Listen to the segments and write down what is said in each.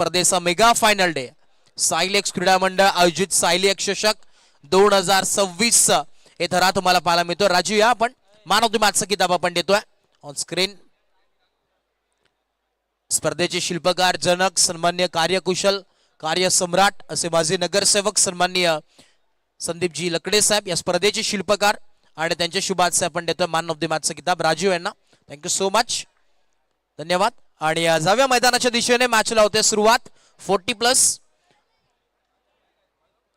स्पर्धेचा mega final day सायलेक्स क्रीडा मंडळ आयोजित सायलेक्स चषक 2026 हे थरा तुम्हाला पाहायला मिळतो। राजू या आपण मॅन ऑफ द मॅचचा किताब आपण देतोय ऑन स्क्रीन। स्पर्धेचे शिल्पकार जनक सन्मान्य कार्यकुशल कार्यसम्राट असे माझे नगरसेवक सन्माननीय संदीपजी लकडे साहेब या स्पर्धेचे शिल्पकार आणि त्यांच्या शुभाचे आपण देतोय मॅन ऑफ द मॅचचा किताब राजू यांना। थँक्यू सो मच, धन्यवाद। आणि जाव्या मैदानाच्या दिशेने मॅचला होते सुरुवात। 40+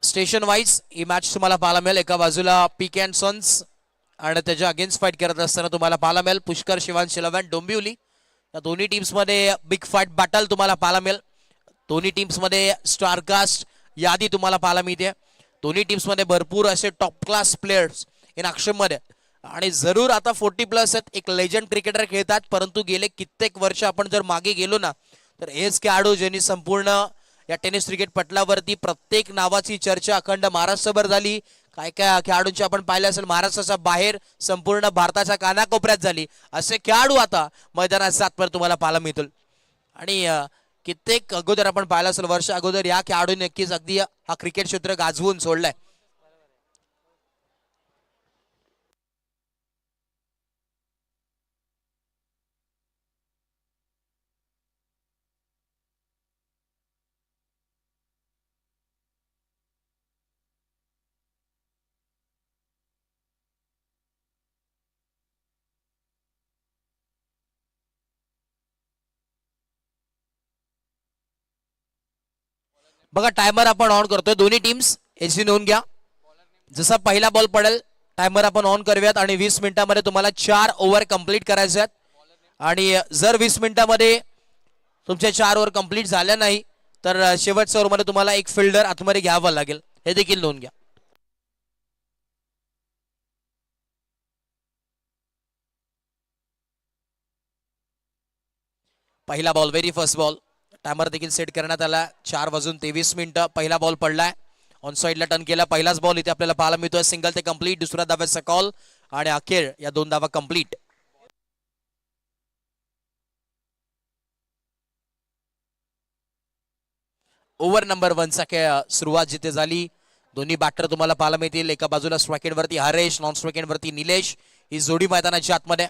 स्टेशन वाईज ही मॅच तुम्हाला पाहायला मिळेल। एका बाजूला पीके अँड सन्स आणि त्याच्या अगेन्स्ट फाईट करत असताना तुम्हाला पाहायला मिळेल पुष्कर शिवांश 11 डोंबिवली। या दोन्ही टीम्स मध्ये बिग फाईट बॅटल तुम्हाला पाहायला मिळेल। दोन्ही टीम्स मध्ये स्टारकास्ट यादी तुम्हाला पाहायला मिळते। दोन्ही टीम्स मध्ये भरपूर असे top class players in action मध्ये आणि जरूर आता 40+ आहेत। एक लेजंड क्रिकेटर खेळतात, परंतु गेले कित्येक वर्ष आपण जर मागे गेलो ना तर हेच खेळाडू ज्यांनी संपूर्ण या टेनिस क्रिकेट पटलावरती प्रत्येक नावाची चर्चा अखंड महाराष्ट्रभर झाली। काय काय खेळाडूंची आपण पाहिलं असेल महाराष्ट्राच्या बाहेर संपूर्ण भारताच्या कानाकोपऱ्यात झाली। असे खेळाडू आता मैदानात सातवर तुम्हाला पाहायला मिळतील आणि कित्येक अगोदर आपण पाहिलं असेल वर्ष अगोदर या खेळाडूने नक्कीच अगदी हा क्रिकेट क्षेत्र गाजवून सोडलाय। बघा टायमर आपण ऑन करतोय, दोन्ही टीम्स याची नोंद घ्या। जसा पहिला बॉल पडेल टायमर आपण ऑन करूयात आणि 20 मिनिटांमध्ये तुम्हाला 4 ओव्हर कंप्लीट करायचे आहेत आणि जर 20 मिनिटांमध्ये तुमच्या 4 ओव्हर कंप्लीट झाल्या नाही तर शेवटच्या ओव्हरमध्ये तुम्हाला एक फिल्डर आतमध्ये घ्यावा लागेल, हे देखील नोंद घ्या। पहिला ball very first ball timer देखील सेट करण्यात आला। 4:23 पहिला बॉल पडलाय, ऑन साइडला टर्न केला। पहिलाच बॉल इथे आपल्याला पाहायला मिळतोय सिंगल ते कंप्लीट, दुसरा धावाचा कॉल आणि अखेर या 2 धावा कंप्लीट। ओव्हर नंबर 1 चा सुरुवात जिथे झाली दोन्ही बॅटर तुम्हाला पाहायला मिळतील। एका बाजूला स्ट्राईक वरती हरेश, नॉन स्ट्राईक वरती निलेश, ही जोडी मैदानाच्या आतमध्ये।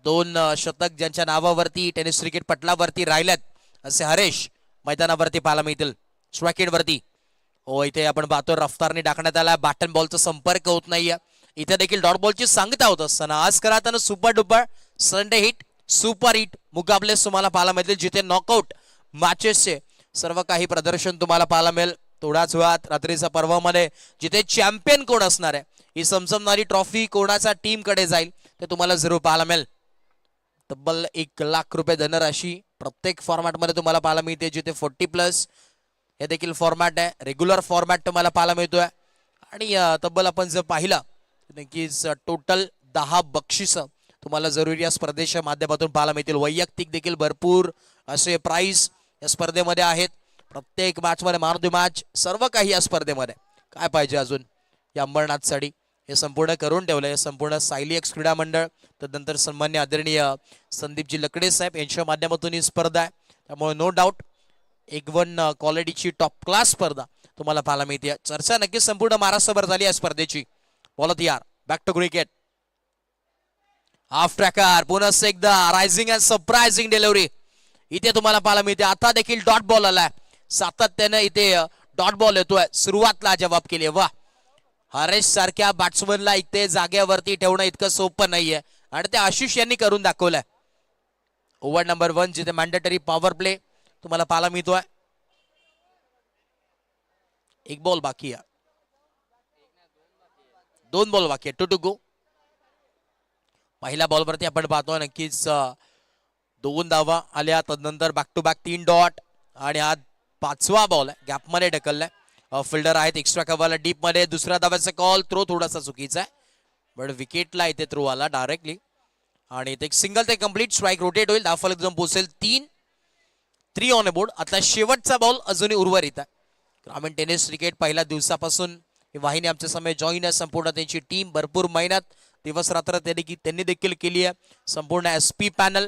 2 शतक ज्यांच्या नावावरती टेनिस क्रिकेट पटलावरती राहिल्यात असे हरेश मैदानावरती पाहायला मिळतील। स्ट्राईक वरती हो इथे आपण पाहतो रफ्तारने टाकण्यात आला, बॅटन बॉलचा संपर्क होत नाहीये। इथे देखील डॉट बॉलची सांगता होत असताना आज करताना super duper Sunday hit super hit मुकाबले तुम्हाला पाहायला मिळतील, जिथे नॉकआउट मॅचेसचे सर्व काही प्रदर्शन तुम्हाला पाहायला मिळेल। थोडाच वेळात रात्रीच्या पर्वामध्ये जिथे चॅम्पियन कोण असणार आहे, ही समसमणारी ट्रॉफी कोणाच्या टीम कडे जाईल ते तुम्हाला जरूर पाहायला मिळेल। तब्बल 1 लाख रुपये धनराशी प्रत्येक फॉर्मॅट मध्ये तुम्हाला पाहायला मिळते, जिथे 40+ हे देखील फॉर्मॅट आहे। रेग्युलर फॉर्मॅट तुम्हाला पाहायला मिळतोय आणि तब्बल आपण जर पाहिलं नक्कीच टोटल 10 बक्षीस तुम्हाला जरूर या स्पर्धेच्या माध्यमातून पाहायला मिळतील। वैयक्तिक देखील भरपूर असे प्राइज या स्पर्धेमध्ये आहेत। प्रत्येक मॅच मध्ये मॅन ऑफ द मॅच सर्व काही या स्पर्धेमध्ये काय पाहिजे अजून या अंबरनाथसाठी हे संपूर्ण करून ठेवलंय। संपूर्ण सायलेक्स क्रीडा मंडळ तदनंतर सन्मान्य आदरणीय संदीपजी लकडे साहेब यांच्या माध्यमातून ही स्पर्धा आहे, त्यामुळे नो डाऊट एक वन क्वालिटीची टॉप क्लास स्पर्धा तुम्हाला पाहायला मिळते। चर्चा नक्कीच संपूर्ण महाराष्ट्रभर झाली या स्पर्धेची। बोला तयार, back to cricket. Half tracker पुन्हा एकदा रायझिंग अँड सरप्राइझिंग डिलिव्हरी इथे तुम्हाला पाहायला मिळते। आता देखील डॉट बॉल आलाय, सातत्याने इथे डॉट बॉल येतोय। सुरुवातला जवाब केली, वा हरेश सारख्या बॅट्समनला इथे जागेवरती ठेवणं इतकं सोपं नाहीये आणि ते आशिष यांनी करून दाखवलंय। ओव्हर नंबर 1 जिथे मॅन्डेटरी पॉवर प्ले तुम्हाला पाहायला मिळतोय। 1 बॉल बाकी आहे, 2 बॉल बाकी आहे, 2 टू गो। पहिल्या बॉलवरती आपण पाहतोय नक्कीच 2 धावा आल्या, तदनंतर बॅक टू बॅक 3 डॉट आणि हा 5वा बॉल आहे, गॅप मध्ये ढकललाय। फिल्डर आहेत एक्स्ट्रा कव्हरला डीप मध्ये, दुसऱ्या धावाचा कॉल, थ्रो थोडासा चुकीचा आहे बट विकेटला इथे थ्रो आला डायरेक्टली आणि इथे एक सिंगल ते कंप्लीट स्ट्राईक रोटेट होईल, धावफलक एकदम पोहोचेल 3 ऑन अ बोर्ड। आता शेवटचा बॉल अजूनही उर्वरित आहे। ग्रामीण टेनिस क्रिकेट पहिल्या दिवसापासून ही वाहिनी आमच्या समोर जॉईन आहे, संपूर्ण त्यांची टीम भरपूर मेहनत दिवस रात्र त्यांनी देखील केली आहे। संपूर्ण SP पॅनल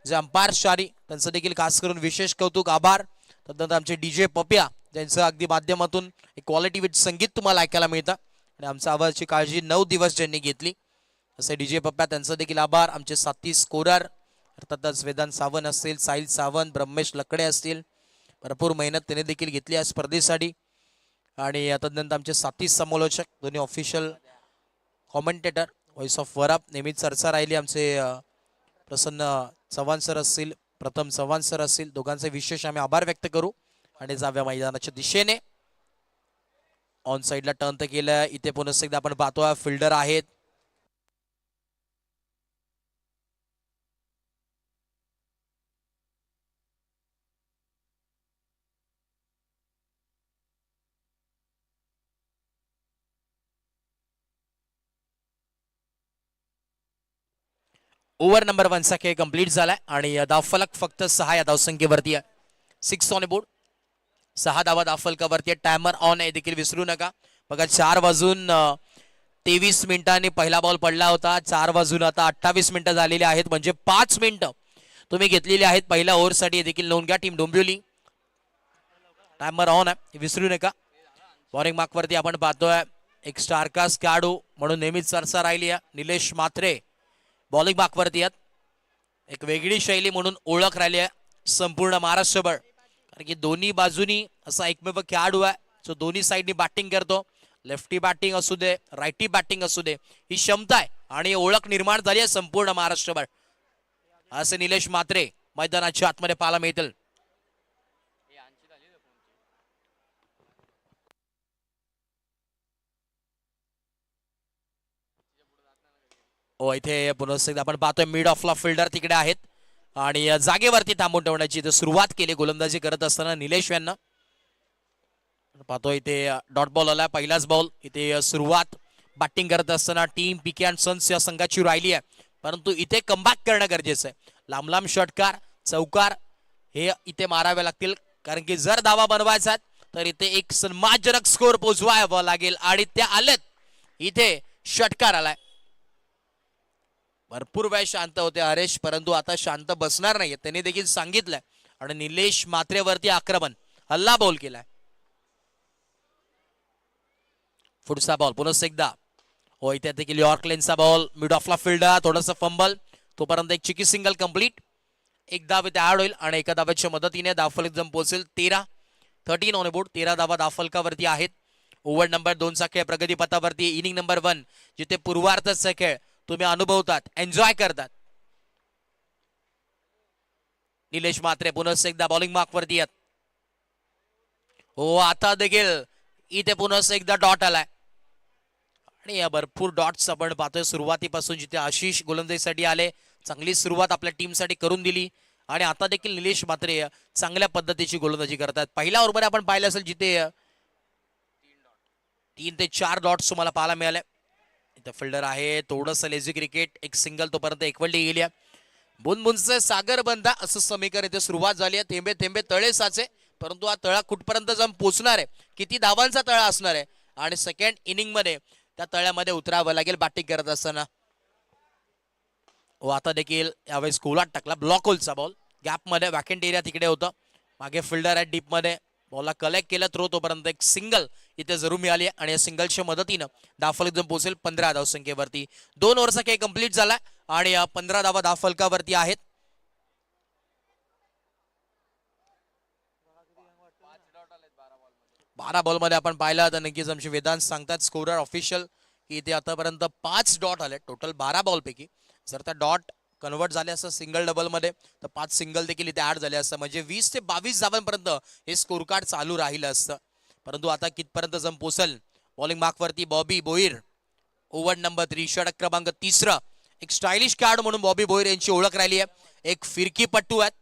जे अंपायर शारी त्यांचं देखील खास करून विशेष कौतुक आभार। तदनंतर आमचे DJ पप्या ज्यांचं अगदी माध्यमातून एक क्वालिटी विथ संगीत तुम्हाला ऐकायला मिळतं आणि आमच्या आवाजाची काळजी 9 दिवस ज्यांनी घेतली असे DJ पप्या त्यांचा देखील आभार. आमचे साथी स्कोरर अर्थातच वेदांत सावंत असतील, साहिल सावंत, ब्रह्मेश लकडे असतील, भरपूर मेहनत त्याने देखील घेतली या स्पर्धेसाठी. आणि तदनंतर आमचे साथी समालोचक दोन्ही ऑफिशियल कॉमेंटेटर व्हॉइस ऑफ वराप नेहमीच चर्चा राहिली. आमचे प्रसन्न चव्हाण सर असतील, प्रथम चव्हाण सर असतील, दोघांचे विशेष आम्ही आभार व्यक्त करू. आणि जाव्या मैदानाच्या दिशेने ऑन साइडला टर्न तर केलं. इथे पुन्हा एकदा आपण पाहतोय फिल्डर आहेत. ओव्हर नंबर 1 चा खेळ कंप्लीट झालाय आणि धावफलक फक्त 6 या धावसंख्येवरती आहे. 6 ऑन बोर्ड, 6 धावा धावफलकावरती. टायमर ऑन आहे देखील विसरू नका. बघा 4 वाजून 23 मिनिटांनी पहिला बॉल पडला होता. 4 वाजून आता 28 मिनिटं झालेली आहेत, म्हणजे 5 मिनिटं तुम्ही घेतलेली आहेत पहिल्या ओव्हरसाठी. देखील नोंद घ्या टीम डोंबिवली. टायमर ऑन आहे विसरू नका. बॉलिंग मार्कवरती आपण पाहतोय एक स्टारकास्ट खेळाडू म्हणून नेहमीच चर्चा राहिली आहे निलेश म्हात्रे. बॉलिंग मार्कवरती आहेत. एक वेगळी शैली म्हणून ओळख राहिली आहे संपूर्ण महाराष्ट्रभर, कारण की दोन्ही बाजूनी असा एकमेव खेळाडू आहे जो दोन्ही साईडनी बॅटिंग करतो. लेफ्टी बॅटिंग असू दे, राईटी बॅटिंग असू दे, ही क्षमता आहे आणि ओळख निर्माण झाली आहे संपूर्ण महाराष्ट्रभर. असे निलेश म्हात्रे मैदानाच्या आतमध्ये पाहायला मिळतील. हो, इथे पुन्हा एकदा आपण पाहतोय मिड ऑफला फिल्डर तिकडे आहेत आणि जागेवरती थांबून ठेवण्याची इथे सुरुवात केली गोलंदाजी करत असताना निलेश यांना. पाहतोय इथे डॉट बॉल आला, पहिलाच बॉल. इथे सुरुवात बॅटिंग करत असताना टीम पीके अँड सन्स या संघाची राहिली आहे, परंतु इथे कमबॅक करणं गरजेचं आहे. लांब लांब षटकार, चौकार हे इथे मारावे लागतील, कारण की जर धावा बनवायचा तर इथे एक सन्मानजनक स्कोर पोहोचवावा लागेल आणि त्या आलेत. इथे षटकार आलाय. भरपूर वेळ शांत होते हरेश, परंतु आता शांत बसणार नाहीये त्यांनी देखील सांगितलंय. आणि निलेश म्हात्रेवरती आक्रमण, हल्ला बॉल केलाय. पुढचा बॉल पुन्हा एकदा. हो, इथे देखील यॉर्क लेनचा बॉल मिड ऑफला फिल्डर, थोडंसं फंबल, तोपर्यंत एक चिकी सिंगल कंप्लीट. एक धाव इथे ऍड होईल आणि एका धावेच्या मदतीने धावफलक जम पोहोचेल 13 ऑन बोर्ड. 13 धावा धावफलकावरती आहेत. ओव्हर नंबर 2 चा खेळ प्रगती पथावरती. इनिंग नंबर 1 जिथे पूर्वार्धचा खेळ तुम्ही अनुभवतात, एन्जॉय करतात. निलेश म्हात्रे पुन्हा एकदा बॉलिंग मार्क वरती आहेत. हो, आता देखील इथे पुन्हा एकदा डॉट आलाय आणि या भरपूर डॉट्स आपण पाहतोय सुरुवातीपासून. जिथे आशिष गोलंदाजीसाठी आले, चांगली सुरुवात आपल्या टीमसाठी करून दिली आणि आता देखील निलेश म्हात्रे चांगल्या पद्धतीची गोलंदाजी करतात. पहिल्या ओव्हरमध्ये आपण पाहिलं असेल जिथे 3 ते 4 डॉट्स तुम्हाला पाहायला मिळाले. इथं फिल्डर आहे, थोडंसं लेझी क्रिकेट, एक सिंगल, तोपर्यंत एकवलटी गेली. बुनबुनचे सागर बंधा असं समीकरण इथे सुरुवात झाली आहे. थेंबे थेंबे तळे साचे, परंतु हा तळा कुठपर्यंत जाऊन पोहोचणार आहे, किती धावांचा तळा असणार आहे आणि सेकंड इनिंग मध्ये त्या तळ्यामध्ये उतरावं लागेल बॅटिंग करत असताना. हो, आता देखील यावेळेस गोलात टाकला, ब्लॉक होलचा बॉल. गॅप मध्ये वॅकेंट एरिया तिकडे होतं. मागे फिल्डर आहे डीप मध्ये, बॉलला कलेक्ट केलं थ्रो, तोपर्यंत एक सिंगल इथे जरूर मिळाली आणि या सिंगलच्या मदतीनं धावफलक जम पोहोचेल 15 धावसंख्येवरती. 2 ओव्हरचा खेळ कंप्लीट झाला आणि 15 धावा धावफलकावरती आहेत. बारा बॉल मध्ये आपण पाहिलं तर नक्कीच आमचे वेदांत सांगतात स्कोरर ऑफिशियल की इथे आतापर्यंत 5 डॉट आले टोटल 12 बॉल पैकी. जर त्या डॉट कन्वर्ट झाले असं सिंगल डबल मध्ये तर 5 सिंगल देखील इथे ऍड झाले असतं, म्हणजे 20 ते 22 धावांपर्यंत हे स्कोर कार्ड चालू राहिलं असतं. परंतु आता कितपर्यंत जम पोचल. बॉलिंग मार्क वरती बॉबी बोईर. ओव्हर नंबर 3 षटक क्रमांक 3. एक स्टायलिश कार्ड म्हणून बॉबी बोईर यांची ओळख राहिली आहे. एक फिरकी पट्टू आहेत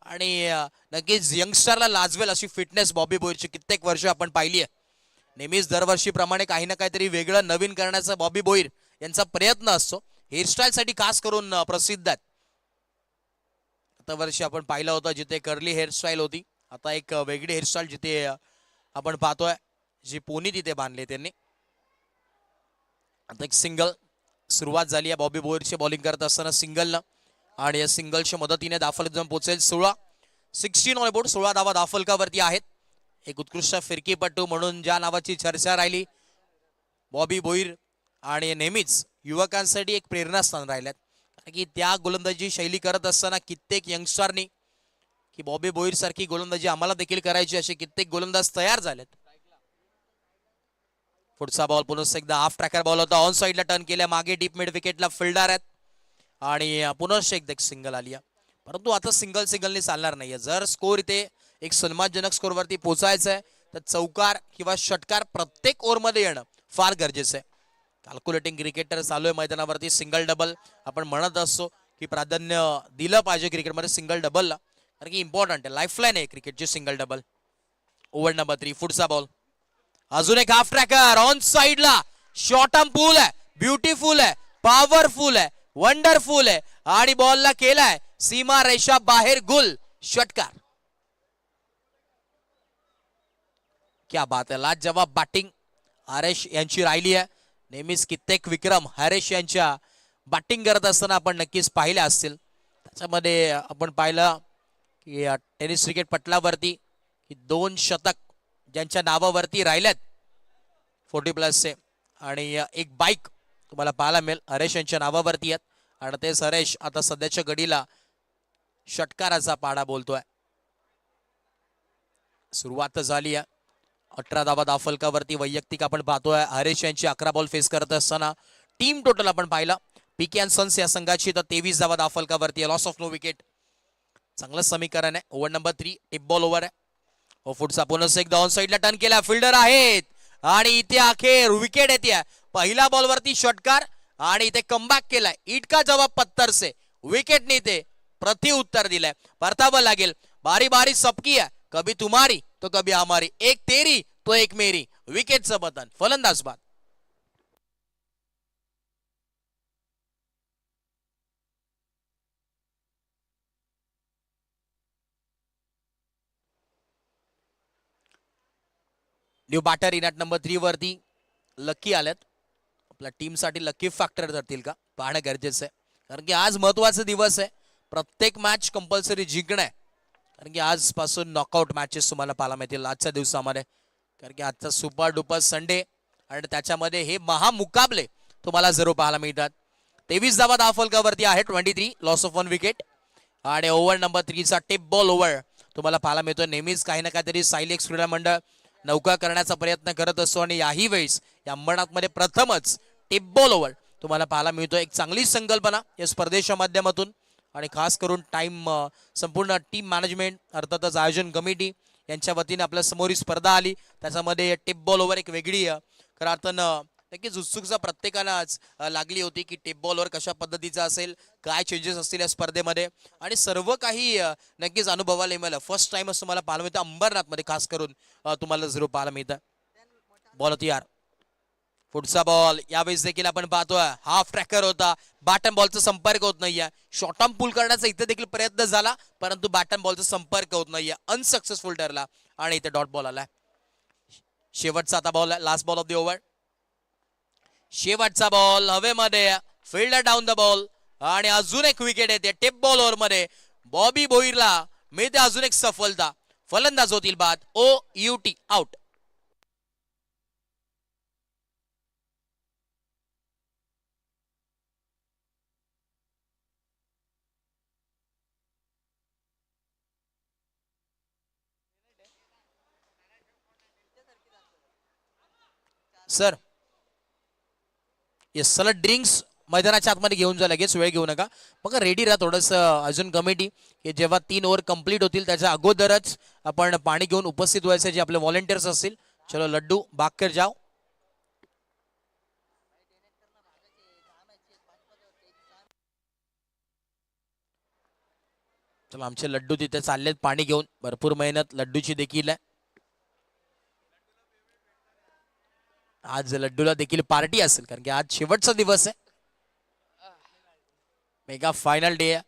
आणि नक्कीच यंगस्टरला लाजवेल अशी फिटनेस बॉबी बोईरची कित्येक वर्ष आपण पाहिली आहे. नेहमीच दरवर्षीप्रमाणे काही ना काहीतरी वेगळं नवीन करण्याचा बॉबी बोईर यांचा प्रयत्न असतो. हेअरस्टाईल साठी खास करून प्रसिद्ध आहेत. आता वर्षी आपण पाहिलं होतं जिथे कर्ली हेअरस्टाईल होती, आता एक वेगळी हेअरस्टाईल जिथे आपण पाहतोय जी पोनी तिथे बांधले त्यांनी. आता एक सिंगल सुरुवात झाली आहे बॉबी बोईरची बॉलिंग करत असताना सिंगलनं आणि या सिंगलच्या मदतीने धावफलक जम पोहोचेल 16. 16 ऑन बोर्ड, 16 धावा धावफलकावरती आहेत. एक उत्कृष्ट फिरकीपटू म्हणून ज्या नावाची चर्चा राहिली बॉबी भोईर, आणि नेहमीच युवकांसाठी एक प्रेरणास्थान राहिल्यात, कारण की त्या गोलंदाजी शैली करत असताना कित्येक यंगस्टरनी की बॉबी भोईर सारखी गोलंदाजी आम्हाला देखील करायची असे कित्येक गोलंदाज तयार झालेत. पुढचा बॉल पुन्हा एकदा हाफ ट्रॅकर बॉल होता, ऑन साइडला टर्न केल्या, मागे डीप मिड विकेटला फिल्डर आहेत आणि पुन्हा एकदा एक सिंगल आली. परंतु आता सिंगलने चालणार नाहीये. जर स्कोर इथे एक सन्मानजनक स्कोरवरती पोहोचायचं आहे तर चौकार किंवा षटकार प्रत्येक ओव्हरमध्ये येणं फार गरजेचं आहे. कॅल्क्युलेटिंग क्रिकेटर चालू आहे मैदानावरती. सिंगल डबल आपण म्हणत असतो की प्राधान्य दिलं पाहिजे क्रिकेटमध्ये सिंगल डबलला, कारण की इम्पॉर्टंट आहे, लाईफलाईन आहे क्रिकेटची सिंगल डबल. ओव्हर नंबर 3, पुढचा बॉल, अजून एक हाफ ट्रॅकर ऑन साइडला, शॉर्ट आर्म पूल आहे, ब्युटिफुल आहे, पॉवरफुल आहे, वंडरफुल आहे आणि बॉलला केलाय सीमा रेषा बाहेर गुल, षटकार. क्या बात आहे, लाजवाब बॅटिंग हरेश यांची राहिली आहे. नेहमीच कित्येक विक्रम हरेश यांच्या बॅटिंग करत असताना आपण नक्कीच पाहिले असतील. त्याच्यामध्ये आपण पाहिलं की टेनिस क्रिकेट पटलावरती 2 शतक ज्यांच्या नावावरती राहिल्यात 40+ आणि एक बाईक तुम्हाला पाहायला मिळेल हरेश यांच्या नावावरती आहेत. आणि तेच हरेश आता सध्याच्या घडीला षटकाराचा पाडा बोलतोय. सुरुवात झाली आहे, 18 धावा धावफलकावरती वैयक्तिक आपण पाहतोय. हरेश यांची 11 बॉल फेस करत असताना टीम टोटल आपण पाहिलं पीके अँड सन्स या संघाची तर 23 धावा धावफलकावरती, लॉस ऑफ नो विकेट. चांगलं समीकरण आहे. Over number 3, tip ball over आहे. फुटचा पुन्हा एकदा ऑन साइडला टर्न केला, फिल्डर आहेत आणि इथे अखेर विकेट येते. पहिल्या बॉलवरती षटकार आणि इथे कमबॅक केलाय. इट का जवाब पत्थर से, विकेटने इथे प्रति उत्तर दिलंय. परतावं लागेल. बारी बारी सबकी आहे, कभी तुम्हारी तो कभी हमारी, एक तेरी तो एक मेरी. विकेटचं बटन, फलंदाज बाद. New batter in at number 3 वरती लकी आल्यात. आपल्या टीमसाठी लकी फॅक्टर ठरतील का पाहणं गरजेचं आहे, कारण की आज महत्वाचा दिवस आहे. प्रत्येक मॅच कंपल्सरी जिंकणं आहे, कारण की आजपासून नॉकआउट मॅचेस तुम्हाला पाहायला मिळतील आजच्या दिवसामध्ये, कारण की आजचा सुपर डुपर संडे आणि त्याच्यामध्ये हे महामुकाबले तुम्हाला जरूर पाहायला मिळतात. 23 धावा धावफलकावरती आहे, 23, लॉस ऑफ 1 विकेट. आणि ओव्हर नंबर 3 चा टिप बॉल ओव्हर तुम्हाला पाहायला मिळतो. नेहमीच काही ना काहीतरी सायलेक्स क्रीडा मंडळ नौका करण्याचा प्रयत्न करत असतो आणि याही वेळेस या अंबरनाथमध्ये प्रथमच टिप बॉल ओव्हर तुम्हाला पाहायला मिळतो. एक चांगली संकल्पना या स्पर्धेच्या माध्यमातून आणि खास करून संपूर्ण टीम मॅनेजमेंट अर्थातच आयोजन कमिटी यांच्या वतीने आपल्या समोर ही स्पर्धा आली. त्याच्यामध्ये टिप बॉल ओव्हर एक वेगळी खऱ्या अर्थानं नक्कीच उत्सुकता प्रत्येकालाच लागली होती की टिप बॉलवर कशा पद्धतीचा असेल, काय चेंजेस असतील या स्पर्धेमध्ये आणि सर्व काही नक्कीच अनुभवायला मिळालं. फर्स्ट टाइम असं मला पाहायला मिळतं अंबरनाथमध्ये, खास करून तुम्हाला जरूर पाहायला मिळतं. बॉल होती यार, पुढचा बॉल यावेळेस देखील आपण पाहतोय हाफ ट्रॅकर होता, बॅटन बॉलचा संपर्क होत नाहीये. शॉर्ट आर्म पुल करण्याचा इथे देखील प्रयत्न झाला, परंतु बॅटन बॉलचा संपर्क होत नाहीये, अनसक्सेसफुल ठरला आणि इथे डॉट बॉल आलाय. शेवटचा आता ball, last ball of the over. शेवटचा बॉल हवेमध्ये, फिल्डर डाऊन द बॉल आणि अजून एक विकेट येते. टिप बॉल ओव्हर मध्ये बॉबी भोईरला मिळते अजून एक सफलता. फलंदाज होतील बाद, OUT, आउट. सर येस, चला ड्रिंक्स मैदानाच्या आतमध्ये घेऊन जा, लगेच वेळ घेऊ नका. मग रेडी राहा थोडंसं अजून कमिटी की जेव्हा 3 ओव्हर कंप्लीट होतील त्याच्या अगोदरच आपण पाणी घेऊन उपस्थित व्हायचे जे आपले व्हॉलेंटियर्स असतील. चलो लड्डू बाकर जाओ. चला आमचे लड्डू तिथे चाललेत पाणी घेऊन, भरपूर मेहनत लड्डूची देखील आहे. आज लड्डूला देखील पार्टी असेल, कारण की आज शेवटचा दिवस आहे, मेगा फायनल डे आहे.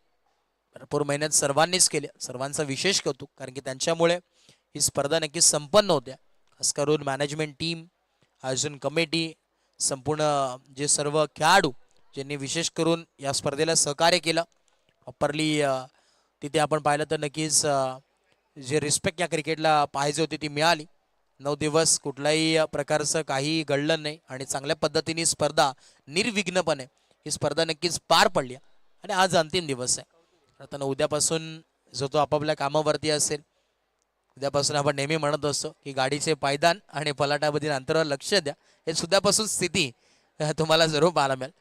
भरपूर मेहनत सर्वांनीच केली, सर्वांचा विशेष कौतुक, कारण की त्यांच्यामुळे ही स्पर्धा नक्कीच संपन्न होत्या. खास करून मॅनेजमेंट टीम, आयोजन कमिटी, संपूर्ण जे सर्व खेळाडू ज्यांनी विशेष करून या स्पर्धेला सहकार्य केलं प्रॉपरली. तिथे आपण पाहिलं तर नक्कीच जे रिस्पेक्ट या क्रिकेटला पाहिजे होती ती मिळाली. 9 दिवस कुठल्याही प्रकारचं काही घडलं नाही आणि चांगल्या पद्धतीने स्पर्धा निर्विघ्नपणे ही स्पर्धा नक्कीच पार पडली आणि आज अंतिम दिवस आहे. आता उद्यापासून जो तो आपापल्या कामावरती असेल. उद्यापासून आपण नेहमी म्हणत असतो की गाडीचे पायदान आणि पलाटामधील अंतरावर लक्ष द्या. हे सुद्धापासून स्थिती तुम्हाला जरूर पाहायला मिळेल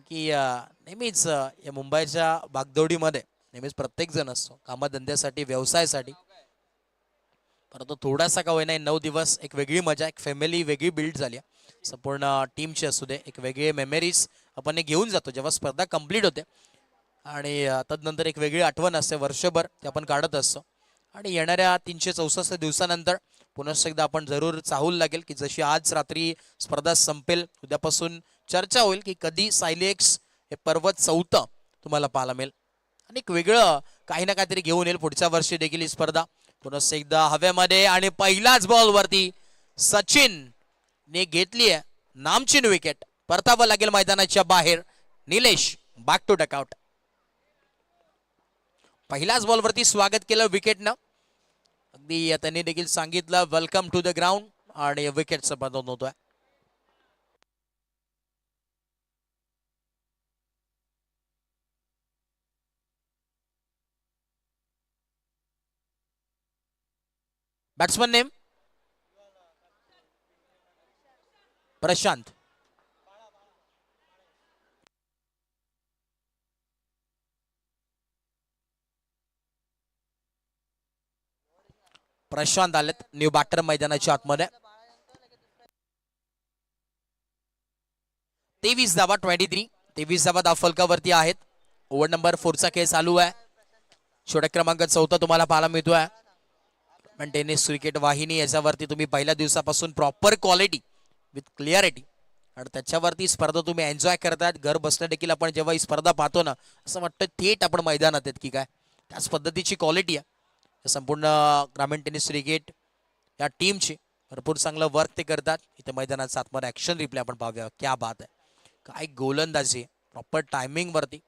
की नेहमीच या मुंबईच्या बागदौडीमध्ये नेहमीच प्रत्येक जण असतो कामधंद्यासाठी व्यवसायासाठी, परंतु थोडासा का होईना 9 दिवस एक वेगळी मजा, एक फॅमिली वेगळी बिल्ड झाली संपूर्ण टीमची असू दे. एक वेगळे मेमरीज आपण घेऊन जातो जेव्हा स्पर्धा कंप्लीट होते आणि तदनंतर एक वेगळी आठवण असते वर्षभर ते आपण काढत असतो आणि येणाऱ्या 364 दिवसानंतर पुन्हा एकदा आपण जरूर चाहूल लागेल की जशी आज रात्री स्पर्धा संपेल उद्यापासून चर्चा होईल की कधी सायलेक्स हे पर्वत 4 तुम्हाला पाहायला मिळेल आणि एक वेगळं काही ना काहीतरी घेऊन येईल पुढच्या वर्षी देखील ही स्पर्धा. पुन्हा एकदा हवेमध्ये आणि पहिल्याच बॉल वरती सचिन ने घेतली आहे नामचीन विकेट. परतावं लागेल मैदानाच्या बाहेर. Nilesh back to dugout. पहिल्याच बॉलवरती स्वागत केलं विकेटनं. अगदी त्यांनी देखील सांगितलं वेलकम टू द ग्राउंड आणि विकेटचा बदल होतोय. Batsman name Prashant. प्रशांत आलेत न्यू बॅटर मैदानाच्या आतमध्ये. 23 धावा 23 धावा दाफलकावरती आहेत. ओव्हर नंबर 4चा खेळ चालू आहे. षटक क्रमांक 4 तुम्हाला पाहायला मिळतोय. पण टेनिस क्रिकेट वाहिनी याच्यावरती तुम्ही पहिल्या दिवसापासून प्रॉपर क्वालिटी विथ क्लिअरिटी आणि त्याच्यावरती स्पर्धा तुम्ही एन्जॉय करतात. घर बसल्या देखील आपण जेव्हा ही स्पर्धा पाहतो ना असं वाटतं थेट आपण मैदानात आहेत की काय. त्याच पद्धतीची क्वालिटी आहे संपूर्ण ग्रामीण टेनिस क्रिकेट या टीमची. भरपूर चांगलं वर्क ते करतात. इथे मैदानाचा आतमध्ये ऍक्शन रिप्ले आपण पाहूया. क्या बात आहे. काय गोलंदाजी प्रॉपर टायमिंग वरती.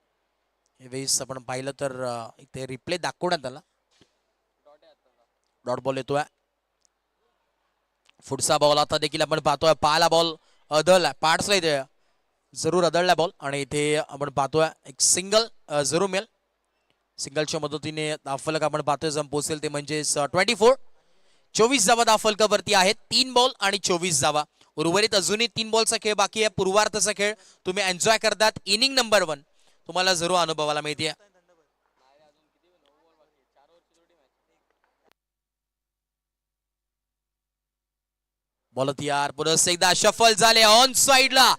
वेळेस आपण पाहिलं तर इथे रिप्ले दाखवण्यात आला. डॉट बॉल येतोय. पुढचा बॉल आता देखील आपण पाहतोय पाला बॉल अदळला पाडसला इथे जरूर अदळला बॉल आणि इथे आपण पाहतोय एक सिंगल जरूर मिळेल. सिंगलच्या मदतीने दाफलक आपण पाहतोय जम पोहोचेल ते म्हणजे 24 धावा दाफलकावरती आहेत. 3 बॉल आणि 24 धावा. उर्वरित अजूनही 3 बॉलचा खेळ बाकी आहे. पूर्वार्धाचा खेळ तुम्ही एन्जॉय करतात. इनिंग नंबर 1 तुम्हाला जरूर अनुभवायला मिळते. बॉल तैयार. पुनः एकदा शफल झाले ऑन साइडला.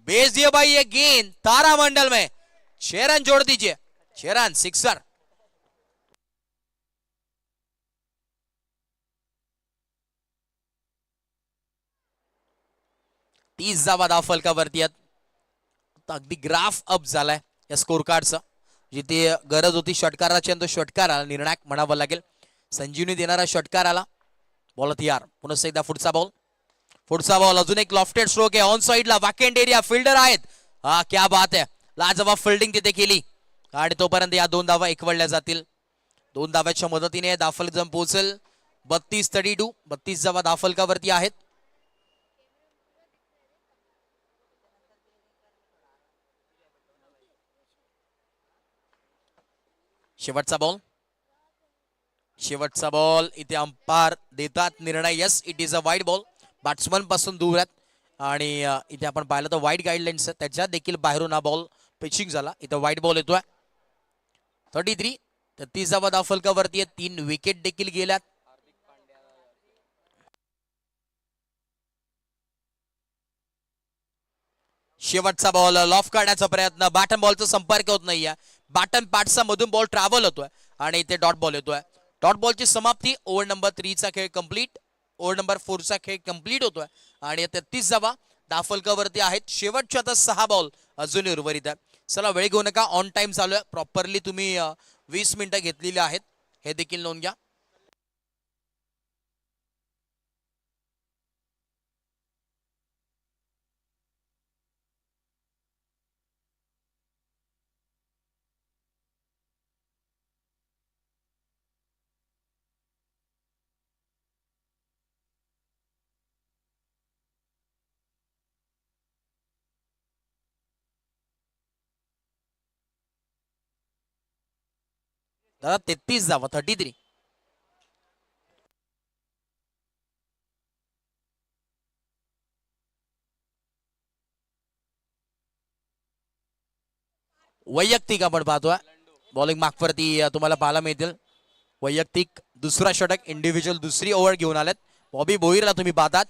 बेस दिए भाई ये गेंद तारा मंडल में. शेरन जोड़ दीजिए. शेरन सिक्सर. तीस धावा दाफलकावरती आहेत. अगदी ग्राफ अप झालाय या स्कोर कार्डचा. जिथे गरज होती षटकाराची आणि तो षटकार आला निर्णायक म्हणावं लागेल. संजीवनी देणारा षटकार आला. बॉल तैयार. पुन्हा एकदा पुढचा बॉल. पुढचा बॉल अजून एक लॉफ्टेड स्ट्रोक आहे ऑन साइडला. वॅकेंट एरिया फिल्डर आहेत. हा क्या बात आहे. लाजवाब फिल्डिंग तिथे केली आणि तोपर्यंत या 2 धावा एकवडल्या जातील. 2 धाव्याच्या मदतीने दाफलक जम पोहोचेल. 32-32 32 धावा दाफलकावरती आहेत. शेवटचा बॉल. शेवटचा बॉल इथे अंपायर देतात निर्णय. Yes it is a wide ball. Batsman पासून दूर आहेत आणि इथे आपण पाहिलं तर वाईड गाईडलाईन्स त्याच्यात देखील बाहेरून हा बॉल पिचिंग झाला. इथे वाईड बॉल येतोय. 33 धावा दाफलकावरती आहे. 3 विकेट देखील गेल्यात. शेवटचा बॉल लॉफ काढण्याचा प्रयत्न. बॅटन बॉलचा संपर्क होत नाहीये. बॅटन पॅटसा मधून बॉल ट्रॅव्हल होतोय आणि इथे डॉट बॉल येतोय. डॉट बॉलची समाप्ती. ओव्हर नंबर 3चा खेळ कंप्लीट. ओव्हर नंबर 4चा खेळ कंप्लीट होतोय आणि 33 धावा दाफलकावरती आहेत. शेवटच्या आता 6 बॉल अजूनही उर्वरित आहेत. चला वेळ घेऊ नका. ऑन टाइम चालू आहे. प्रॉपरली तुम्ही 20 मिनिटं घेतलेली आहेत हे देखील नोंद घ्या. दादा 33 धावा, 33. वैयक्तिक आपण पाहतोय बॉलिंग मागवरती तुम्हाला पाहायला मिळतील वैयक्तिक दुसरा षटक, इंडिव्हिज्युअल दुसरी ओव्हर घेऊन आलेत. बॉबी बोईरला तुम्ही पाहतात.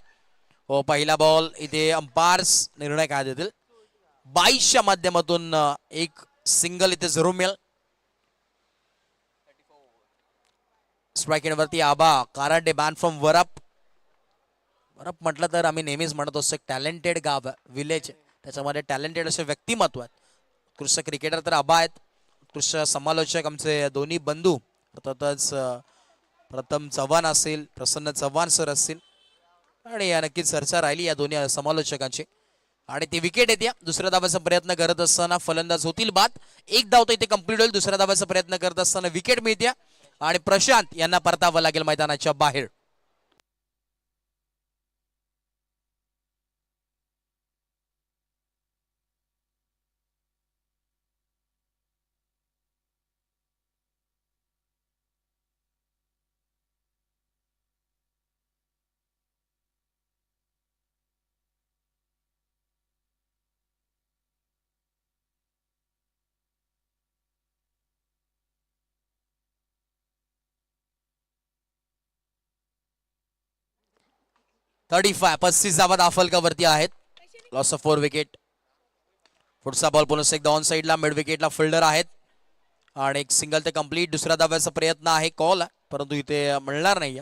हो, पहिला बॉल इथे अंपायर्स निर्णय काय देतील. 22च्या माध्यमातून एक सिंगल इथे जरूर मिळेल. स्ट्राईक वरती आबा कारंडे बॅन फ्रॉम वरप. वरप म्हटलं तर आम्ही नेहमीच म्हणत असतो एक टॅलेंटेड गाव विलेज, त्याच्यामध्ये टॅलेंटेड असे व्यक्तिमत्व आहेत. उत्कृष्ट क्रिकेटर तर आबा आहेत. उत्कृष्ट समालोचक आमचे दोन्ही बंधू अर्थातच प्रथम चव्हाण असेल, प्रसन्न चव्हाण सर असतील, आणि नक्कीच चर्चा राहिली या दोन्ही समालोचकांची. आणि ती विकेट येते. दुसऱ्या धावाचा प्रयत्न करत असताना फलंदाज होतील बाद. एक धाव तर इथे कंप्लीट होईल. दुसऱ्या धावाचा प्रयत्न करत असताना विकेट मिळते आणि प्रशांत यांना परतावं लागेल मैदानाच्या बाहेर. .35 35 धावा दाफलकावरती आहेत. Loss of 4 wicket. पुढचा बॉल पुन्हा एकदा ऑन साइडला मिड विकेटला फिल्डर आहेत आणि एक सिंगल ते कंप्लीट. दुसऱ्या धाव्याचा प्रयत्न आहे, कॉल परंतु इथे मिळणार नाही.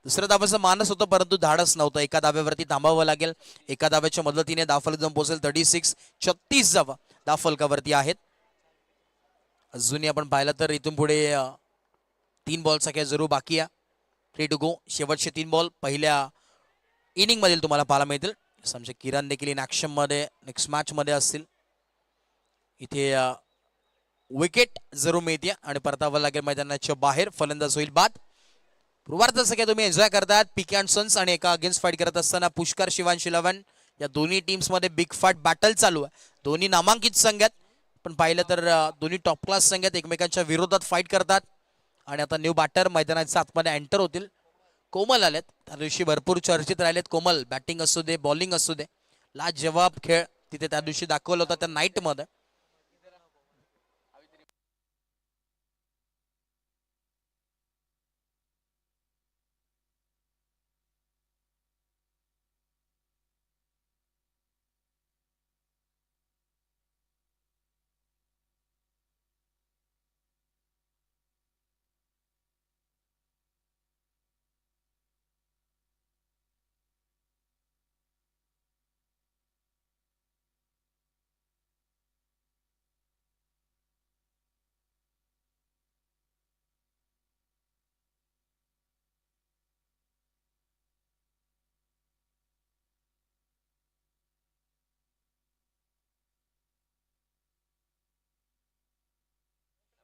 दुसऱ्या धाव्याचा मानस होतं परंतु धाडस नव्हतं. एका धाव्यावरती थांबावं लागेल. एका धाव्याच्या मदतीने दाफलक जाऊन पोहोचेल. 36 36 धावा दाफलकावरती आहेत. अजूनही आपण पाहिलं तर इथून पुढे 3 बॉलचा खेळ जरूर बाकी आहे. 3 टू गो. शेवटचे 3 बॉल पहिल्या इनिंग मधील तुम्हाला पाहायला मिळतील. समजा किरण देखील इन ऍक्शन मध्ये नेक्स्ट मॅच मध्ये असतील. इथे विकेट जरूर मिळते आणि परतावं लागेल मैदानाच्या बाहेर. फलंदाज होईल बाद. पूर्वार्ध सगळे तुम्ही एन्जॉय करतात. पिके अँड सन्स आणि एका अगेन्स्ट फाईट करत असताना पुष्कर शिवांश 11 या दोन्ही टीम्स मध्ये बिग फाईट बॅटल चालू आहे. दोन्ही नामांकित संघ आहेत, पण पाहिलं तर दोन्ही टॉप क्लास संघ आहेत. एकमेकांच्या विरोधात फाईट करतात आणि आता न्यू बॅटर मैदानाच्या आतमध्ये एंटर होतील. कोमल आलेत. त्या दिवशी भरपूर चर्चित राहिलेत कोमल. बॅटिंग असू दे, बॉलिंग असू दे, लाजवाब खेळ तिथे त्या दिवशी दाखवला होता त्या नाईट मध्ये.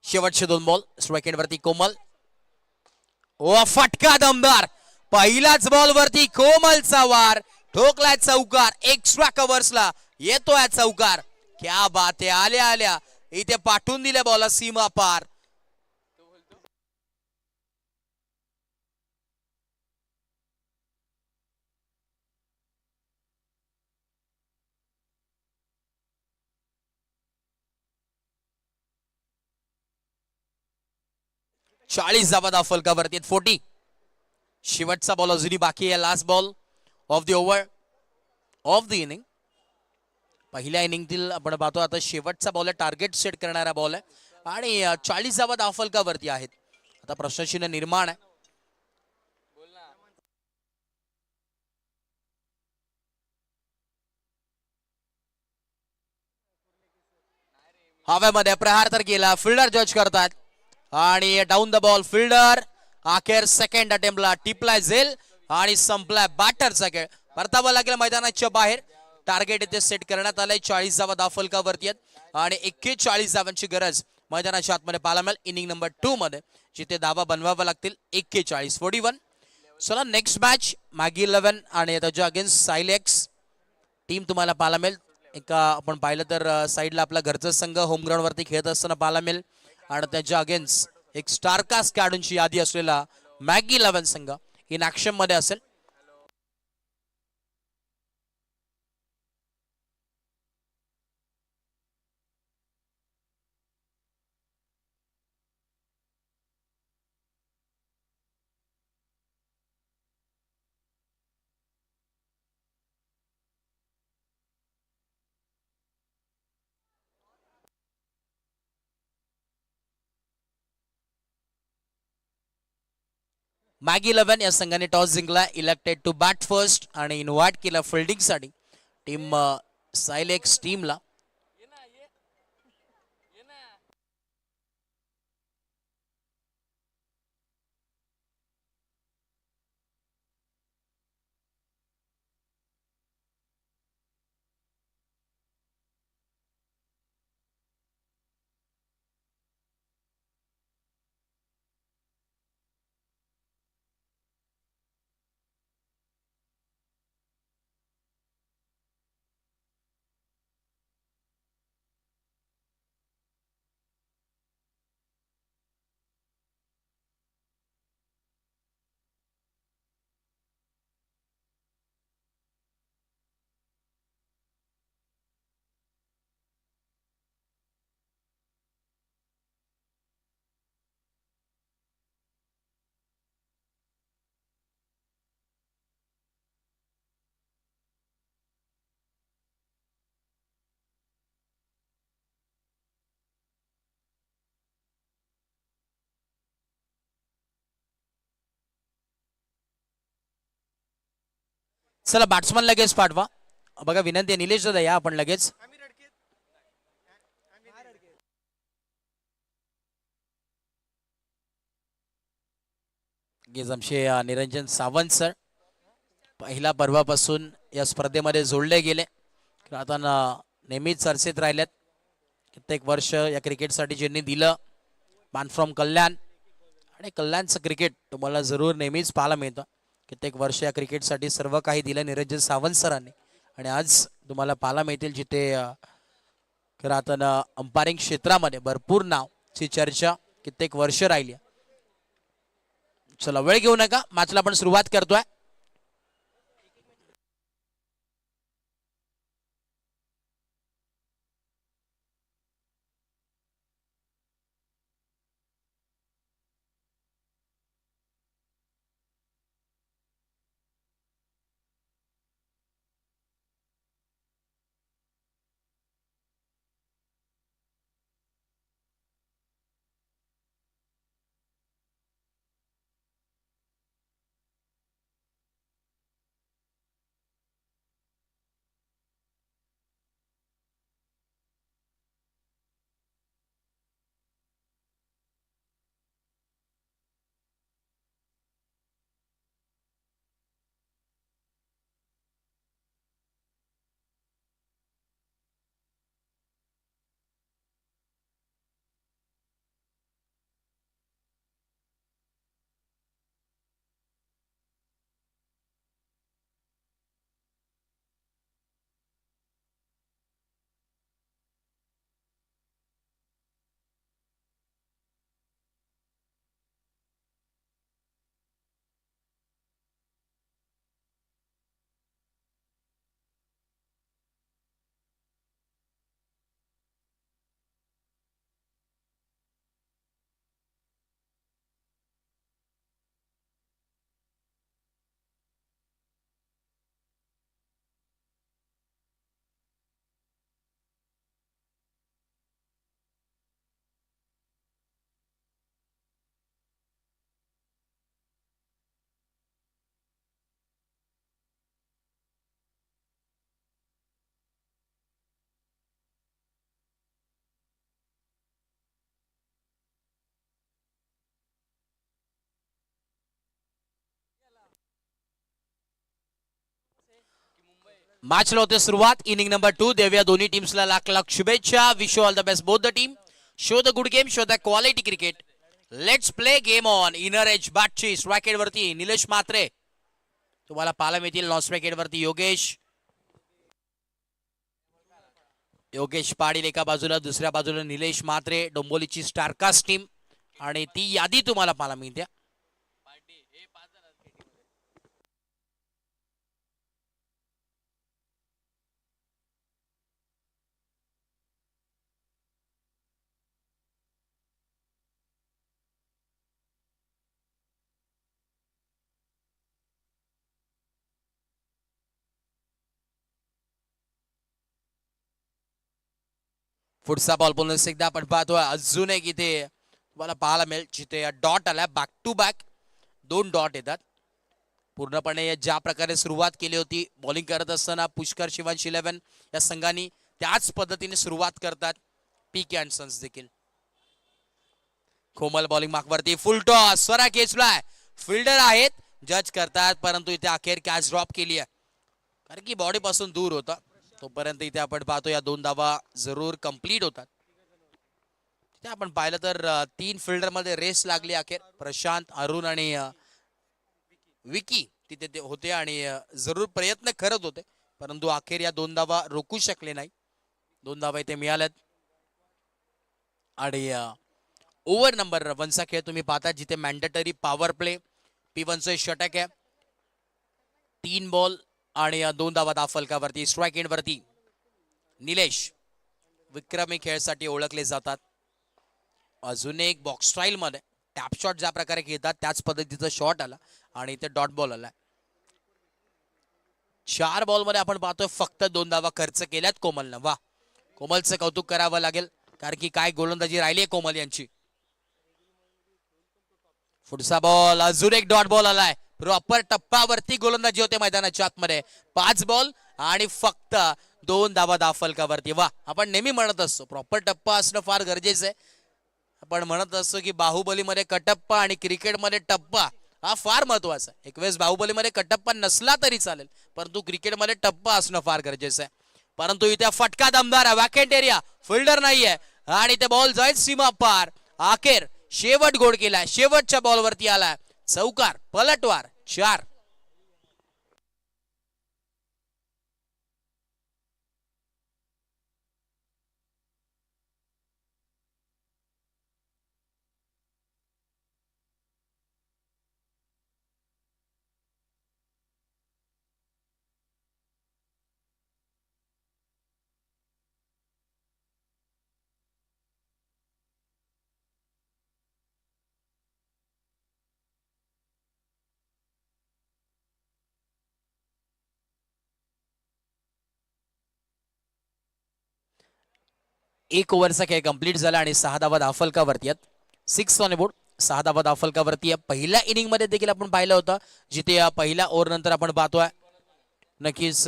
शेवटचे 2 बॉल. स्ट्राईक वरती कोमल. ओ फटका दमदार. पहिल्याच बॉल वरती कोमलचा वार. ठोकलाय चौकार. एक्स्ट्रा कव्हर्सला येतोय चौकार. क्या बात आहे. आल्या आल्या इथे पाठवून दिल्या बॉल सीमा पार. चाळीस धावा दाफलकावरती 40. शेवटचा बॉल अजूनही बाकी आहे. Last ball of the over of the inning. पहिल्या इनिंगतील आपण पाहतो आता शेवटचा बॉल आहे. टार्गेट सेट करणारा बॉल आहे आणि 40 धावा दाफलकावरती आहेत. आता प्रश्नचिन्ह निर्माण आहे. हव्यामध्ये प्रहार तर केला. फिल्डर जज करतात आणि डाऊन द बॉल फिल्डर. अखेर सेकंड अटेम्प्टला टिपलाय झेल आणि संपलाय बॅटरचा खेळ. परतावा लागेल मैदानाच्या बाहेर. टार्गेट इथे सेट करण्यात आलंय. 40 धावा दाफलकावरती आहेत आणि 41 धावांची गरज मैदानाच्या आतमध्ये पाहायला मिळेल इनिंग नंबर 2 मध्ये, जिथे धावा बनवाव्या लागतील 41 41. चला नेक्स्ट मॅच मॅगी 11 आणि त्याच्या अगेन्स्ट सायलेक्स टीम तुम्हाला पाहायला मिळेल. एका आपण पाहिलं तर साईडला आपला घरचा संघ होम ग्राउंड वरती खेळत असताना पाहायला मिळेल आणि त्याच्या अगेन्स्ट एक स्टारकास्ट खेळाडूंची यादी असलेला मॅगी 11 संघ इन ऍक्शन मध्ये असेल. मॅगी 11 या संघाने टॉस जिंकला, इलेक्टेड टू बॅट फर्स्ट आणि इन्व्हाइट केला फिल्डिंगसाठी टीम सायलेक्स टीमला. चला बॅट्समन लगेच पाठवा. बघा विनंती आहे निलेश दादा या आपण लगेच. आमचे निरंजन सावंत सर पहिल्या पर्वापासून या स्पर्धेमध्ये जोडले गेले. आता नेहमीच चर्चेत राहिलेत. कित्येक वर्ष या क्रिकेटसाठी ज्यांनी दिलं, मॅन फ्रॉम कल्याण, आणि कल्याणचं क्रिकेट तुम्हाला जरूर नेहमीच पाहायला मिळतं. कित्येक वर्ष या क्रिकेटसाठी सर्व काही दिलं निरंजन सावंत सरांनी, आणि आज तुम्हाला पाहायला मिळतील जिथे खरं आता अंपायरिंग क्षेत्रामध्ये भरपूर नावची चर्चा कित्येक वर्ष राहिली. चला वेळ घेऊ नका, मॅचला आपण सुरुवात करतोय. मॅचला होते सुरुवात. इनिंग नंबर 2 देऊया दोन्ही टीम्सला लाख लाख शुभेच्छा. Wish you all the best both the team. Show the good game, show the quality cricket. Let's play game on. Inner edge बॅटची स्ट्राइक वरती निलेश म्हात्रे तुम्हाला पाहायला मिळतील. नॉन स्ट्राइक वरती योगेश पाटील एका बाजूला, दुसऱ्या बाजूला निलेश म्हात्रे. डोंबोलीची स्टारकास्ट टीम आणि ती यादी तुम्हाला पाहायला मिळते. पुढचा बॉल बोलून एकदा आपण पाहतोय अजून एक इथे तुम्हाला पाहायला मिळेल जिथे डॉट आलाय. बॅक टू बॅक 2 डॉट येतात. पूर्णपणे ज्या प्रकारे सुरुवात केली होती बॉलिंग करत असताना पुष्कर शिवांश 11 या संघाने त्याच पद्धतीने सुरुवात करतात पीके अँड सन्स देखील. कोमल बॉलिंग मार्कवरती फुल टॉस स्वरा केचलाय. फिल्डर आहेत जज करतात परंतु इथे अखेर कॅच ड्रॉप केली आहे कारण की बॉडी पासून दूर होता. तोपर्यंत इथे आपण पाहतो या 2 धावा जरूर कंप्लीट होतात. तिथे आपण पाहिलं तर 3 फिल्डर मध्ये रेस लागली अखेर. प्रशांत, अरुण आणि विकी तिथे ते होते आणि जरूर प्रयत्न करत होते परंतु अखेर या 2 धावा रोखू शकले नाही. 2 धावा इथे मिळाल्यात आणि ओव्हर नंबर 1 चा खेळ तुम्ही पाहता जिथे मॅन्डेटरी पॉवर प्ले P1चं षटक आहे. 3 बॉल आणि 2 धावा फलकावरती. स्ट्राईक एंड वरती निलेश विक्रमी खेळसाठी ओळखले जातात. अजून एक बॉक्स स्टाईल मध्ये टॅप शॉट ज्या प्रकारे खेळतात त्याच पद्धतीचा शॉट आला आणि इथे डॉट बॉल आला. 4 बॉल मध्ये आपण पाहतोय फक्त 2 धावा खर्च केल्यात कोमलनं. वा, कोमलचं कौतुक करावं लागेल कारण की काय गोलंदाजी राहिली आहे कोमल यांची. पुढचा बॉल अजून एक डॉट बॉल आलाय. प्रॉपर टप्प्यावरती गोलंदाजी होते मैदानाच्या आतमध्ये. 5 बॉल आणि फक्त 2 धावा फलकावरती. वा, आपण नेहमी म्हणत असतो प्रॉपर टप्पा असणं फार गरजेचं आहे. आपण म्हणत असतो की बाहुबलीमध्ये कटप्पा आणि क्रिकेटमध्ये टप्पा हा फार महत्वाचा आहे. एक वेळेस बाहुबलीमध्ये कटप्पा नसला तरी चालेल परंतु क्रिकेटमध्ये टप्पा असणं फार गरजेचं आहे. परंतु इथे फटका दमदार आहे. वॅकेंट एरिया, फिल्डर नाहीये आणि ते बॉल जाईल सीमा पार. अखेर शेवट गोड केलाय. शेवटच्या बॉलवरती आलाय चौकार, पलटवार 4. एक ओव्हरचा खेळ कंप्लीट झाला आणि 6 धावा फलकावरती आहेत. 6 ऑन बोर्ड. 6 धावा फलकावरती आहे. पहिल्या इनिंग मध्ये देखील आपण पाहिलं होतं जिथे पहिल्या ओव्हर नंतर आपण पाहतोय नक्कीच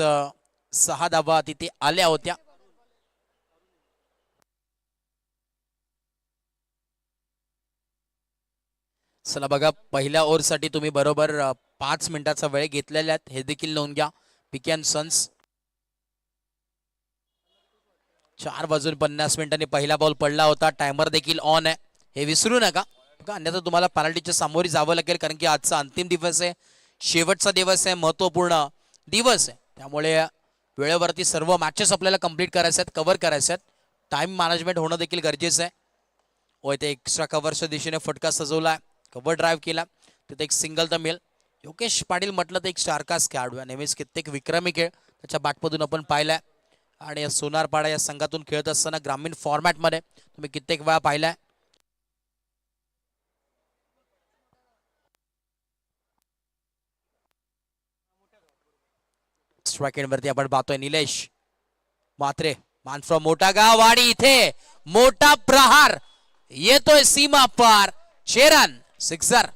6 धावा तिथे आल्या होत्या. चला बघा, पहिल्या ओव्हर साठी तुम्ही बरोबर 5 मिनिटाचा वेळ घेतलेला आहे हे देखील नोंद घ्या. पीके अँड सन्स 4:50 पहिला बॉल पडला होता. टायमर देखील ऑन आहे हे विसरू नका. अन्यथा तुम्हाला पेनल्टीच्या सामोरी जावं लागेल कारण की आजचा अंतिम दिवस आहे, शेवटचा दिवस आहे, महत्वपूर्ण दिवस आहे. त्यामुळे वेळेवरती सर्व मॅचेस आपल्याला कंप्लीट करायचे आहेत, कव्हर करायचे आहेत. टाइम मॅनेजमेंट होणं देखील गरजेचं आहे. व इथे एक्स्ट्रा कव्हरच्या दिशेने फटका सजवला, कव्हर ड्राईव्ह केला, तिथे एक सिंगल तर मिळेल. योगेश पाटील म्हटलं तर एक शारकास खेळाडू आहे. नेहमीच कित्येक विक्रमी खेळ त्याच्या बॅटमधून आपण पाहिलाय आणि सोनारपाडा या संघातून खेळत असताना ग्रामीण फॉर्मॅटमध्ये तुम्ही कित्येक वेळा पाहिलाय. स्ट्राईक एंडवरती आपण पाहतोय निलेश मात्रे, मान फ्रॉम मोठा गाव आणि इथे मोठा प्रहार येतोय सीमा पार. 6 रन, सिक्सर.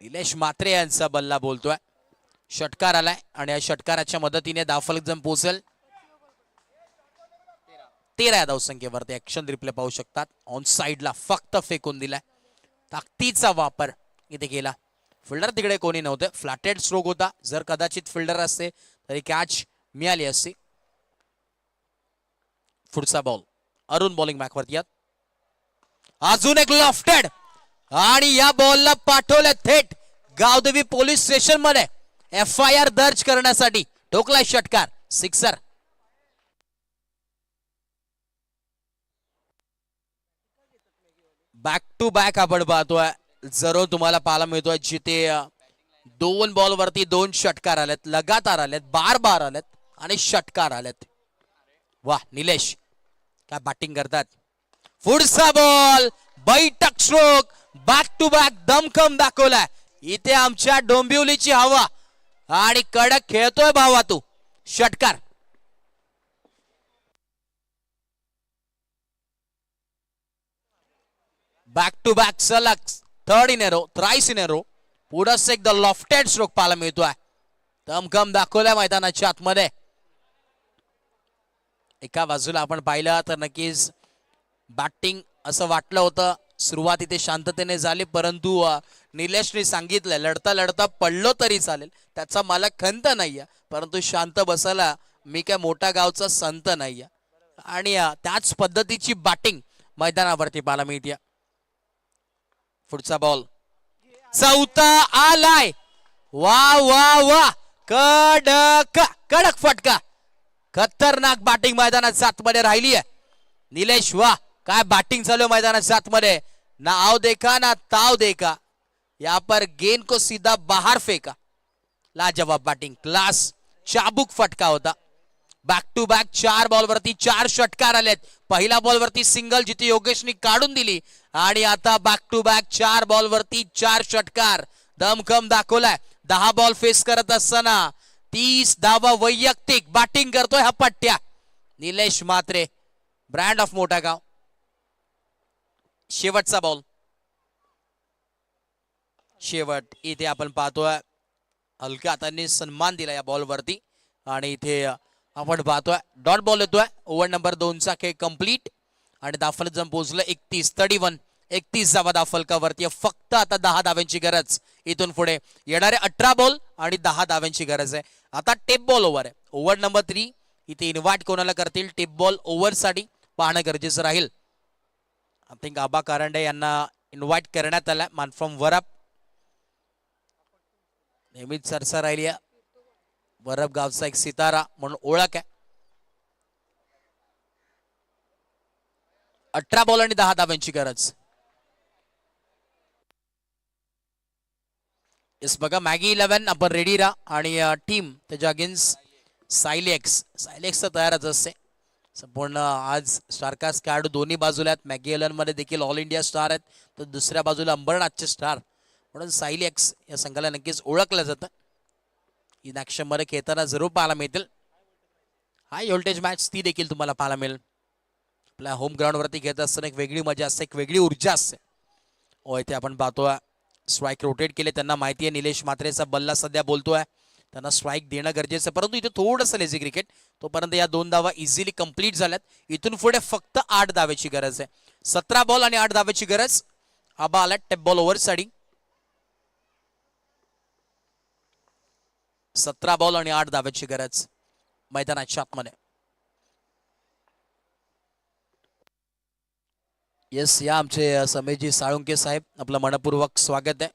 निलेश मात्रे यांचा बल्ला बोलतोय. षटकार आलाय आणि या षटकाराच्या मदतीने दाफलक जम पोहोचेल. 13 या धावसंख्येवरती ऍक्शन रिप्ले पाहू शकतात. ऑन साइडला फक्त फेकून दिलाय. ताकदीचा वापर इथे केला. फिल्डर तिकडे कोणी नव्हते, फ्लॅटेड स्ट्रोक होता. जर कदाचित फिल्डर असते तरी कॅच मिळाली असती. पुढचा बॉल अरुण बॉलिंग बॅकवरती. अजून एक लॉफ्टेड आणि या बॉलला पाठवलं थेट गावदेवी पोलीस स्टेशन मध्ये FIR दर्ज करण्यासाठी. ठोकलाय षटकार, सिक्सर. बॅक टू बॅक आपण पाहतोय जरूर तुम्हाला पाहायला मिळतोय जिथे 2 बॉल वरती 2 षटकार आलेत, लगातार आलेत, बार आलेत आणि षटकार आलेत. वाह निलेश काय बॅटिंग करतात. पुढचा बॉल बैठक स्ट्रोक, बॅक टू बॅक दमखम दाखवलाय इथे आमच्या डोंबिवलीची हवा आणि कडक खेळतोय भावा तू. षटकार बॅक टू बॅक सलग third in a row, thrice in a row. पुढंच एकदा लॉफ्टेड स्ट्रोक पाहायला मिळतोय. दमखम दाखवलाय मैदानाच्या आतमध्ये. एका बाजूला आपण पाहिलं तर नक्कीच बॅटिंग असं वाटलं होतं सुरुवात इथे शांततेने झाली, परंतु निलेशने सांगितलं लढता लढता पडलो तरी चालेल, त्याचा मला खंत नाहीये, परंतु शांत बसायला मी काय मोठा गावचा संत नाहीये. आणि त्याच पद्धतीची बॅटिंग मैदानावरती पाहायला मिळते. पुढचा बॉल चौथा आलाय. वा वा वा कडक कडक फटका. खतरनाक बॅटिंग मैदानाच्या आतमध्ये राहिली आहे. निलेश वा काय बॅटिंग चालू मैदानाच्या आतमध्ये. ना आओ देखा ना ताव देखा, यहाँ पर गेंद को सीधा बाहर फेंका. लाजवाब बॅटिंग, क्लास चाबुक फटका होता. बॅक टू बॅक 4 बॉल वरती 4 षटकार आलेत. पहिला बॉल वरती सिंगल जिथे योगेशनी काढून दिली आणि आता बॅक टू बॅक 4 बॉल वरती 4 षटकार. दमखम दाखवलाय. 10 बॉल फेस करत असताना 30 धावा वैयक्तिक बॅटिंग करतोय हा पट्ट्या निलेश म्हात्रे, ब्रँड ऑफ मोठा गाव. शेवटचा बॉल, शेवट इथे आपण पाहतोय हलक्या हातांनी सन्मान दिला या बॉल वरती आणि इथे आपण पाहतोय डॉट बॉल येतोय. ओव्हर नंबर 2 चा खेळ कंप्लीट आणि दाफल जम पोहोचलं 31 धावा दाफलकावरती. फक्त आता 10 धाव्यांची गरज. इथून पुढे येणारे 18 बॉल आणि 10 धाव्यांची गरज आहे. आता टेप बॉल ओव्हर आहे. ओव्हर नंबर 3 इथे इन्व्हाइट कोणाला करतील टेप बॉल ओव्हर साठी पाहणं गरजेचं राहील. आय थिंक आबा कारंडे यांना इन्व्हाइट करण्यात आलाय. मान फ्रॉम वरप नेहमीच चर्चा राहिली आहे. वरप गावचा एक सितारा म्हणून ओळख आहे. 18 बॉल आणि 10 धाव्यांची गरज. येस बघा मॅगी 11 आपण रेडी राहा आणि टीम त्याच्या अगेन्स्ट सायलेक्स तर तयारच असते. संपूर्ण आज स्टारकास्ट खेळाडू दोन्ही बाजूला आहेत. मॅगी 11 मध्ये देखील ऑल इंडिया स्टार आहेत, तर दुसऱ्या बाजूला अंबरनाथचे स्टार म्हणून सायलेक्स या संघाला नक्कीच ओळखलं जातं. इन ऍक्शन मध्ये खेळताना जरूर पाहायला मिळतील. हाय व्होल्टेज मॅच ती देखील तुम्हाला पाहायला मिळेल. आपल्या होम ग्राउंड वरती खेळत असताना एक वेगळी मजा असते, एक वेगळी ऊर्जा असते. ओ इथे आपण पाहतोय स्ट्राईक रोटेट केले. त्यांना माहिती आहे निलेश म्हात्रेचा बल्ला सध्या बोलतोय, त्यांना स्ट्राईक देणं गरजेचं आहे. परंतु इथे थोडंसं लेझी क्रिकेट. तोपर्यंत या 2 धावा इझिली कंप्लीट झाल्यात. इथून पुढे फक्त 8 धावेची गरज आहे. 17 बॉल आणि 8 धावेची गरज. आबा आला टेप बॉल ओव्हर साठी. 17 बॉल आणि 8 धावेची गरज मैदानाच्या आतमध्ये. येस या आमचे समेजी साळुंके साहेब, आपलं मनपूर्वक स्वागत आहे.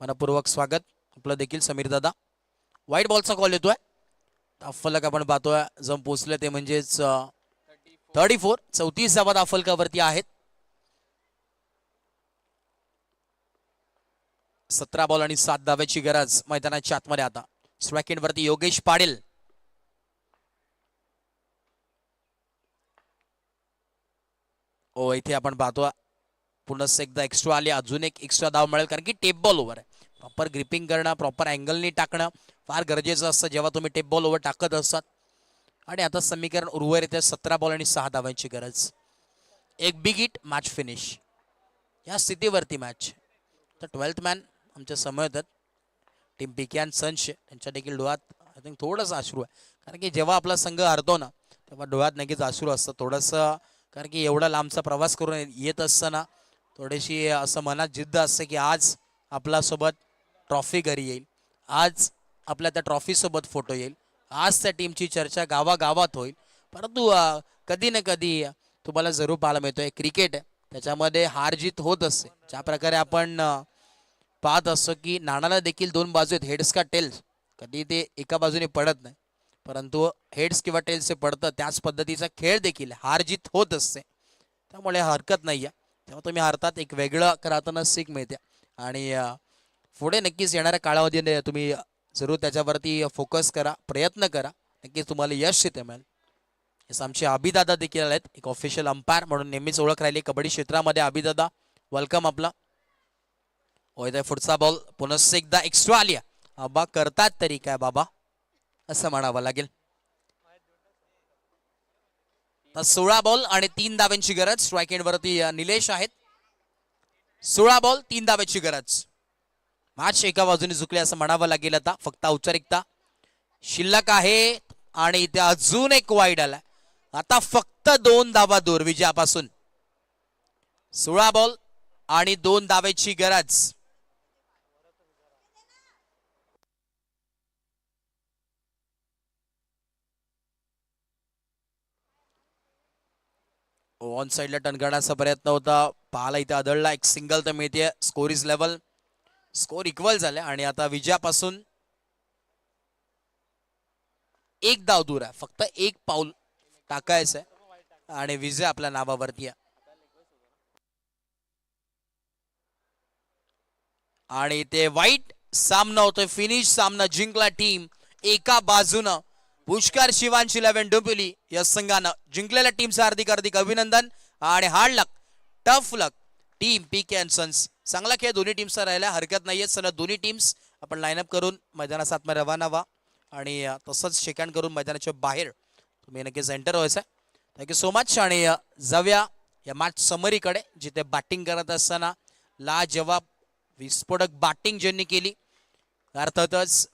मनपूर्वक स्वागत आपलं देखील समीर दादा. व्हाईट बॉलचा कॉल येतोय. फलक आपण पाहतोय जम पोचले ते म्हणजेच 34 धावा दाफलकावरती आहेत. 17 बॉल आणि 7 धाव्याची गरज मैदानाच्या आतमध्ये. आता स्ट्राईक एंड वरती योगेश पाटील. ओ इथे आपण पाहतो पुन्हा एकदा एक्स्ट्रा आली, अजून एक एक्स्ट्रा धाव मिळेल कारण की टेप बॉल ओव्हर आहे. प्रॉपर ग्रिपिंग करणं, प्रॉपर अँगलनी टाकणं फार गरजेचं असतं जेव्हा तुम्ही टेप बॉल ओव्हर टाकत असतात. आणि आता समीकरण उर्वरित येते 17 बॉल आणि 6 धावांची गरज. एक बिग हिट मॅच फिनिश या स्थितीवरती मॅच. तर 12th मॅन आमच्या समय होतात टीम पिकियान सन्स, त्यांच्या देखील डोळ्यात आय थिंक थोडंसं अश्रू आहे. कारण की जेव्हा आपला संघ हरतो ना तेव्हा डोळ्यात नक्कीच अश्रू असतं थोडंसं. कारण की एवढा लांबचा प्रवास करून येत असताना थोडीशी असं मनात जिद्द असते की आज आपल्यासोबत ट्रॉफी घरी येईल, आज आपल्या त्या ट्रॉफीसोबत फोटो येईल, आज त्या टीमची चर्चा गावागावात होईल. परंतु कधी ना कधी तुम्हाला जरूर पाहायला मिळतोय क्रिकेट आहे, त्याच्यामध्ये हार जीत होत असते. ज्या प्रकारे आपण पाहत असतो की नाण्याला देखील 2 बाजू आहेत, हेड्स का टेल्स. कधी ते एका बाजूने पडत नाही, परंतु हेड्स किंवा टेल्स पडतं. त्याच पद्धतीचा खेळ देखील हार जीत होत असते, त्यामुळे हरकत नाही आहे. तेव्हा तुम्ही हारतात, एक वेगळं करताना सीख मिळते. आणि पुढे नक्कीच येणाऱ्या कालावधीने तुम्ही जरूर त्याच्यावरती फोकस करा, प्रयत्न करा, नक्कीच तुम्हाला यश तिथे मिळेल. येस, आमचे अभिदादा देखील आहेत, एक ऑफिशियल अंपायर म्हणून नेहमीच ओळख राहिली कबड्डी क्षेत्रामध्ये. अभिदादा, वेलकम आपला. होय, पुढचा बॉल पुन्हा एकदा एक्स्ट्रा आली. आबा करतात तरी काय बाबा, असं म्हणावं लागेल. 16 बॉल आणि 3 धाव्यांची गरज. स्ट्राईक एंड वरती निलेश आहेत. 16 बॉल 3 धाव्याची गरज. मॅच एका बाजूने झुकले असं म्हणावं लागेल. आता फक्त औपचारिकता शिल्लक आहे आणि इथे अजून एक वाईड आला. आता फक्त 2 धावा दूर विजयापासून. 16 बॉल आणि 2 धाव्याची गरज. ऑन साइडला टर्न करण्याचा प्रयत्न होता, पाहाला इथे आदळला. एक सिंगल तर मिळते. Score is level, score equal झाले आणि आता विजयापासून 1 धाव दूर आहे. फक्त 1 पाऊल टाकायचं आहे आणि विजय आपल्या नावावरती आहे. आणि ते वाईट सामना होतोय, फिनिश सामना जिंकला टीम. एका बाजूनं पुष्कर शिवांची 11 डोंबिवली या संघानं जिंकलेल्या टीमचं हार्दिक हार्दिक अभिनंदन. आणि hard luck, tough luck team PK and sons. चांगला खेळ दोन्ही टीम्सचा राहिला, हरकत नाहीये. चला दोन्ही टीम्स आपण लाईनअप करून मैदानाचा आतमध्ये रवाना व्हा आणि तसंच शेकहँड करून मैदानाच्या बाहेर तुम्ही नक्कीच एंटर व्हायचं. Thank you so much. आणि जाऊया या मॅच समरीकडे, जिथे बॅटिंग करत असताना लाजवाब विस्फोटक बॅटिंग ज्यांनी केली अर्थातच